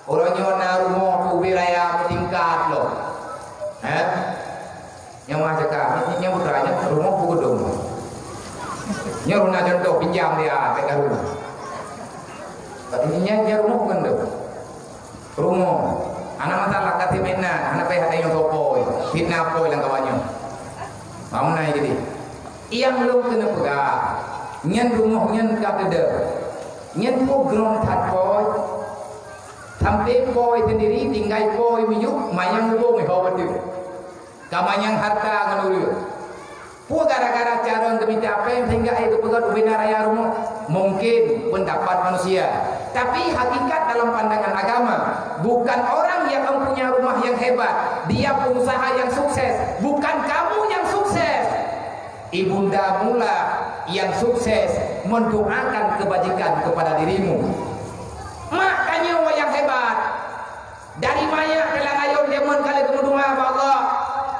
Orangnya na rumah tu wilayah tingkat loh. Yang macam kami, yang bertanya rumah pukul dong. Yang rumah contoh pinjam dia dekat rumah. Katanya rumah bukan dong. Rumah. Anak masalah kata mana? Anak payah ada yang topoi, fitnah poi lang kawannya. Mau naik jadi. Yang lu kena pegang. Nyen rumah nyen kata deh. Nyen program tak poi. Sampai poi sendiri tinggal poi minyak mayang lu mai hawa tu. Kamanyang harta nganuri. Pu gara-gara cara minta apa sehingga itu pegat ubina raya rumah mungkin pendapat manusia. Tapi hakikat dalam pandangan agama bukan orang yang mempunyai rumah yang hebat, dia pengusaha yang sukses, bukan kamu yang sukses. Ibunda mula yang sukses mendoakan kebajikan kepada dirimu. Makanya yang hebat dari maya kelang ayun demun kali kemuduha Allah.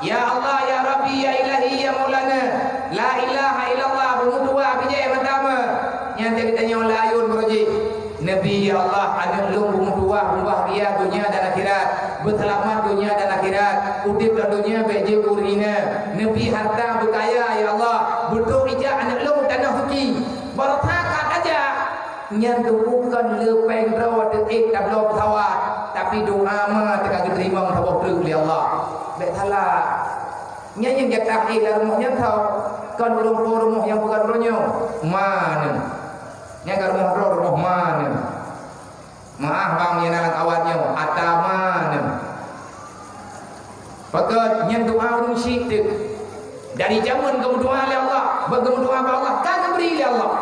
Ya Allah ya Rabbi ya Ilahi ya Maulana la ilaha illallah bermuduha bijaya pertama yang dia ditanya oleh ayun beroji Nabi ya Allah anak lu bermuduha bahagia dunia dan akhirat berselamat dunia dan akhirat udip dan dunia beje urina Nabi harta berkaya ya Allah betul ija anak lu tanah suci bertakat aja nyan bukan lepeng rawa detik tak belum pesawat tapi doa mah tak diterima mentabah terus oleh Allah tak salah nyan yang jatah ilah rumahnya tahu kan rumah yang bukan rumahnya mana yang kan rumah mana maaf bang yang dalam kawannya atau mana pakat nyan doa orang syirik dari zaman kamu doa oleh Allah bagaimana doa Allah kan beri oleh Allah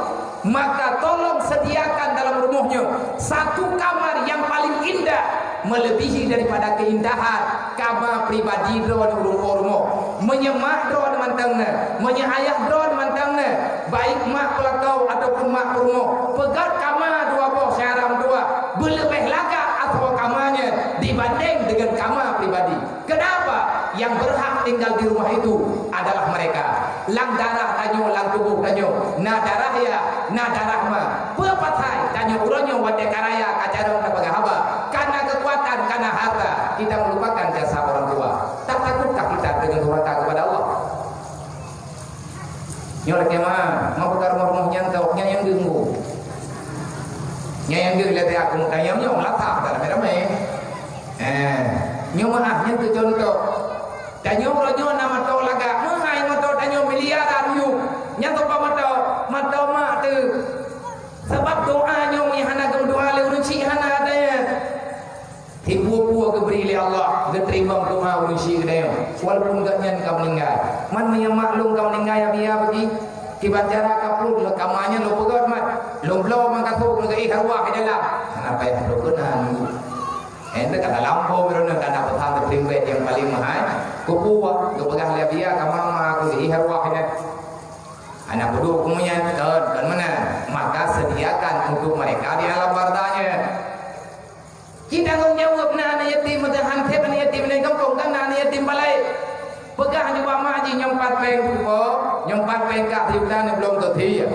maka tolong sediakan dalam rumahnya satu kamar yang paling indah melebihi daripada keindahan kamar pribadi drone rumah menyemak drone mantangna menyayah drone mantangna baik mak pelakau ataupun mak rumah pegat kamar dua boh seharam dua berlebih lagak atau kamarnya dibanding dengan kamar pribadi. Kenapa? Yang berhak tinggal di rumah itu adalah mereka. Lang darah tanyo, lang tubuh tanyo. Na darah ya, na darah ma. Pepatai tanyo uronyo wadai karaya kacarong tabaga haba. Karena kekuatan, karena harta kita melupakan jasa orang tua. Tak takutkah kita dengan durhaka kepada Allah? Nyolek kemah, mau ke rumah yang tahu yang dengu. Yang lihat aku tanya nyong latah tak ramai-ramai. Nyong maafnya tu contoh. Tanya orang nama tahu laga, mengai matau tanya miliaran you. Nyata apa matau mak tu. Sebab doa nyong yang hana doa le urunci hana adanya. Tipu-tipu keberi oleh Allah, diterima doa urunci dia. Walaupun enggak nyan kau meninggal. Man yang maklum kau meninggal ya biar bagi kibacara kapul kamanya lo pegat mat. Lo blow mangkatu ngai harwah ke dalam. Kenapa ya lo kenan? Ente kata lampu berona karena petang terlibat yang paling mahal. Kupuah, kepegang lebia kamama aku di harwahnya. Anak bodoh kemudian dan mana? Maka sediakan untuk mereka di alam bardanya. Kita ngomong jawab na anak yatim, macam hantar anak yatim ni kampung kan anak yatim balai. Pegang juga maji nyempat peng kupo, nyempat peng kat hiburan belum terti.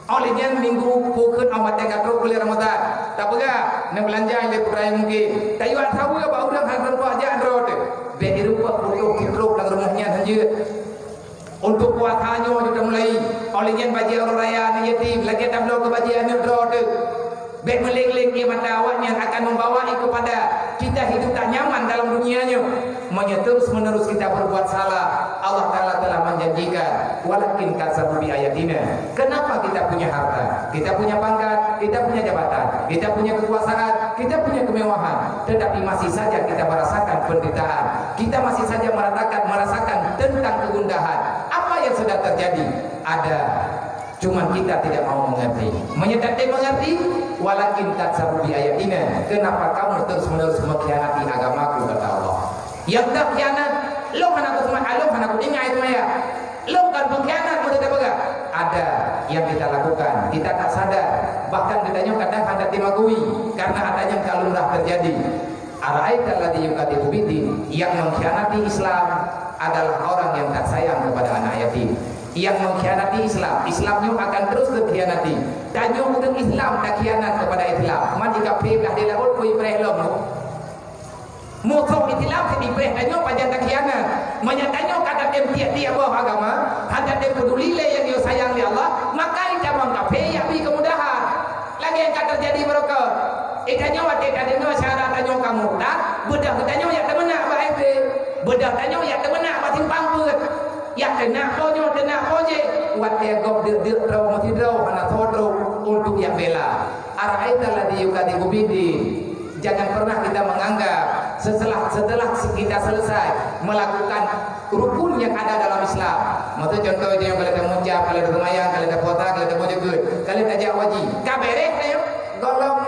Olehnya minggu pukul awat dekat kuliah Ramadan. Tak pegang, nak belanja le perai mungkin. Tak yuat tahu ke bau dah hantar buat aja android. Beri rupa kuliah kitruk dalam rumahnya saja. Untuk puasanya sudah mulai. Olehnya bagi orang raya ni yatim lagi tak belum kebajian android. Baik meleng-leng dia mata awaknya akan membawa kepada kita hidup tak nyaman dalam dunianya. Terus menerus kita berbuat salah. Allah Ta'ala telah menjanjikan walakin kasabu bi ayatina. Kenapa kita punya harta, kita punya pangkat, kita punya jabatan, kita punya kekuasaan, kita punya kemewahan, tetapi masih saja kita merasakan penderitaan, kita masih saja merasakan tentang kegundahan. Apa yang sudah terjadi? Ada, cuman kita tidak mau mengerti. Menyedati mengerti, walakin kasabu bi ayatina. Kenapa kamu terus-menerus mengkhianati agamaku, kata Allah. Yang tak khianat, lo mana aku semua, lo mana aku ingat itu ya. Lo kan pengkhianat, mau tidak pegang? Ada yang kita lakukan, kita tak sadar. Bahkan ditanya kadang ada timagui karena adanya kalumrah terjadi. Araita alladhi yuqatilu bidin, yang mengkhianati Islam adalah orang yang tak sayang kepada anak yatim. yang mengkhianati Islam, Islamnya akan terus berkhianati. Tanyo udang Islam tak khianat kepada Islam. Man jika pegah di laut kui prehlom. Musuh Islam si dipreh tanyo pajan tak khianat. Menyatanya kata dem tiap-tiap agama, kata dem peduli yang dia sayang li Allah, maka cabang kafe ya bi kemudahan. Lagi yang kata terjadi mereka. Tanyo wate tanyo syarat tanyo kamu tak, bedah tanyo ya temenak baik deh. Bedah tanyo ya temenak batin pangput. Ya kena konyo kena koje wat dia gop dir draw mati draw ana thodro untuk yang bela araita ladhi yukadibu bidi. Jangan pernah kita menganggap setelah kita selesai melakukan rukun yang ada dalam Islam. Maksud contohnya yang kalian mengucap, kalian bermayang, kalian puasa, kalian mujud, kalian tajak wajib kabere ayo golong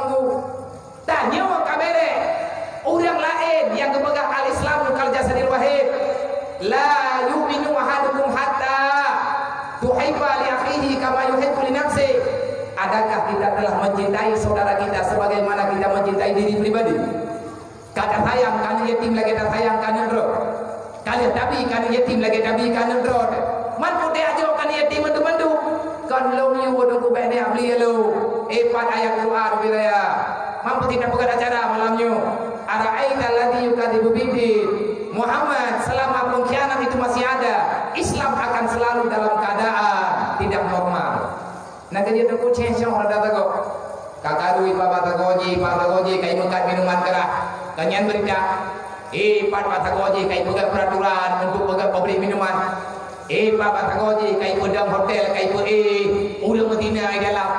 tanya kabere orang lain yang kepegang al-Islam kal jasadil wahid la yu'minu ahadukum hatta tuhibba li akhihi kama yuhibbu li nafsi. Adakah kita telah mencintai saudara kita sebagaimana kita mencintai diri pribadi? Kata sayang kan yatim lagi kata sayang kan ndro. Kalian tapi kan yatim lagi tapi kan ndro. Man putih aja kan yatim mandu-mandu. Kan long yu wadung ku bene abli lo. Epat ayat Quran bilaya. Mampu tidak bukan acara malamnya. Ara'aita alladhi yukadzibu bidin. Muhammad, selama pengkhianat itu masih ada, Islam akan selalu dalam keadaan tidak normal. Nanti dia tunggu censong ada tago. Kakak duit bapak tagoji kai mekat minuman kerah. Kanyan berita. Pak tagoji kai pegang peraturan untuk pegang pemberi minuman. Bapak tagoji kai pedang hotel kai udah Medina dalam.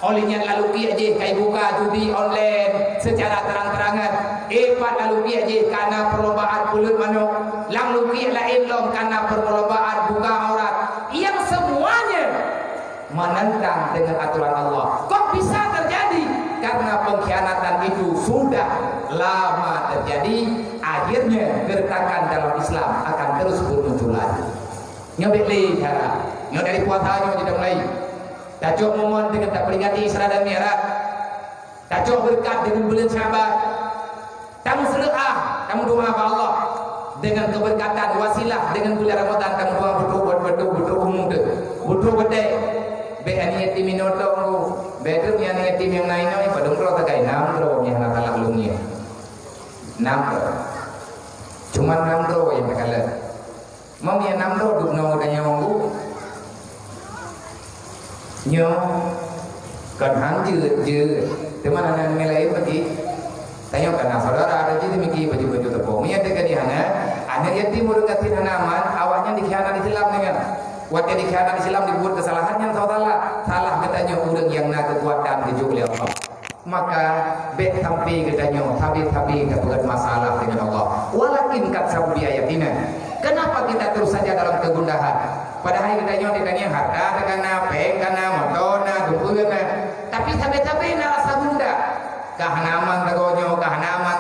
Olehnya lalu pi aja kai buka judi online secara terang-terangan. Pak lalu pi aja karena perlombaan pulut manuk. Lalu pi lain lom karena perlombaan buka aurat. Yang semuanya menentang dengan aturan Allah. Kok bisa terjadi? Karena pengkhianatan itu sudah lama terjadi. Akhirnya gertakan dalam Islam akan terus bermunculan. Nyobek li cara. Nyobek dari puasanya tidak mulai. Tacok momen dengan tak peringati Isra dan Mi'raj. Tacok berkat dengan bulan Syaban. Kamu sedekah, kamu doa kepada Allah dengan keberkatan wasilah dengan bulan Ramadan kamu doa betul umum tu. Betul gede. Be ani yatim minotong bedung yang yatim yang lain ni padung ro takai nam ro yang nak kalah lumnya. Nam ro. Cuma nam ro yang kala. Mau yang nam ro duk no dan yang monggu. Nyo kan hang je teman anak melai pergi tanya karena saudara ada jadi miki baju tepung ya dekat di sana anak yatim urang katin hanaman awalnya dikhianati Islam dengan waktu dikhianati Islam dibuat kesalahan yang salah katanya urang yang nak kekuatan kejuk oleh Allah maka bet sampai katanya tapi kebuat masalah dengan Allah walakin kat sabi ayatina. Kenapa kita terus saja dalam kegundahan? Padahal kita ditanya harta, karena peng, karena motorna, dukungan. Tapi sampai nak rasa bunda. Kahanaman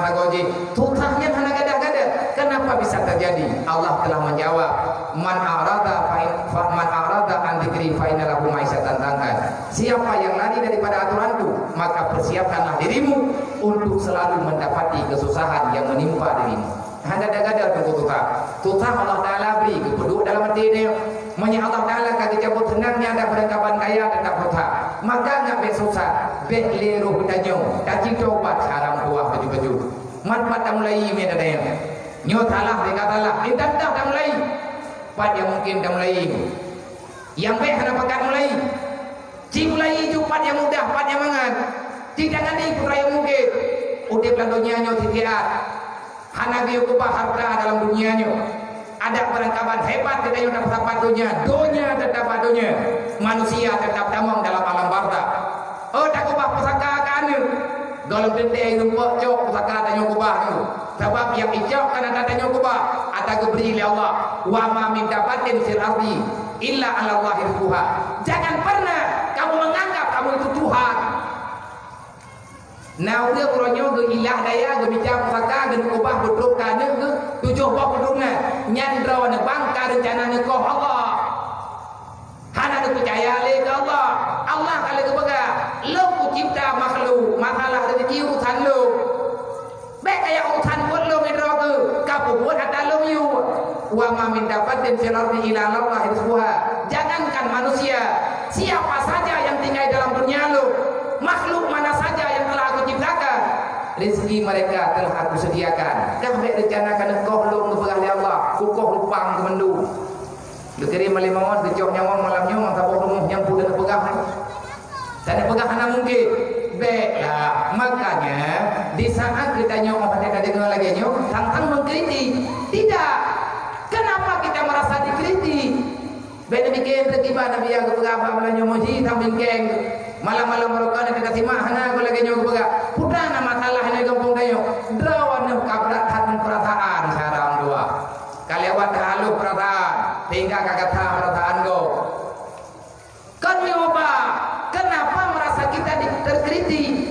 tagoji. Tutahnya hana gadah-gadah. Kenapa bisa terjadi? Allah telah menjawab. Man arada an dzikri fa inna lahu ma'isyatan dhankan. Siapa yang lari daripada aturanku, maka persiapkanlah dirimu untuk selalu mendapati kesusahan yang menimpa dirimu. Handa daga tutah Allah Ta'ala beri keduduk dalam hati ini Manya Allah Ta'ala kaki cabut senangnya ada perengkapan kaya tetap tutah maka nak besusah bek leruh danyo kaji coba salam buah baju-baju mat mulai medadaya nyo talah dekatalah intak dah mulai pat yang mungkin dah mulai yang bek hana pekat mulai ci mulai jupat yang mudah pat yang mangan tidak ada putra yang mungkin udah pelandonya nyo titiat hana dia kubah harta dalam dunianya ada perangkapan hebat kita yang dapat dunia tetap dunia manusia tetap damang dalam alam barzah tak kubah pusaka kan dalam dendeng rumput cok pusaka tanya kubah tu sebab yang ijab karena tanya kubah ada keberi oleh Allah wa ma min dabatin fil ardi illa 'ala Allahi rizquha. Jangan pernah kamu menganggap kamu itu Tuhan. Nah dia kuronyo ke ilah daya ke bicara pusaka ke kubah beduk kana ke tujuh buah bedukna nyandra ne bangka rencana ne ko Allah hana ne percaya le ke Allah kali ke bega lo ku cipta makhluk masalah rezeki urusan lo baik kaya urusan buat lo ngedro ke kapu buat ada lo yu wa ma min dafatin fil ardi ila Allah rizquha Jangankan manusia, siapa saja yang tinggal dalam dunia lu, makhluk mana saja yang telah aku ciptakan, rezeki mereka telah aku sediakan. Dah baik rencanakan engkau lu ngeberah oleh Allah, kukuh lupang kemendu. Dikirim oleh mawon kecok nyawang malamnya mang tabuk rumah yang pun nak pegah. Tak ada pegah mana mungkin. Baiklah, makanya di saat kita nyok pada dengar lagi nyok tantang mengkritik. Tidak. Kenapa kita merasa dikritik? Beda bikin terkibat Nabi yang berapa belanja moji tampil geng. Malam-malam merupakan kita simak hana kalau lagi nyok berapa. Pudana masalah ini kampung dayo. Drawan kabrat hatan perasaan saram dua. Kalewat halu perasaan hingga kata perasaan go. Kan nyoba. Kenapa merasa kita terkritik?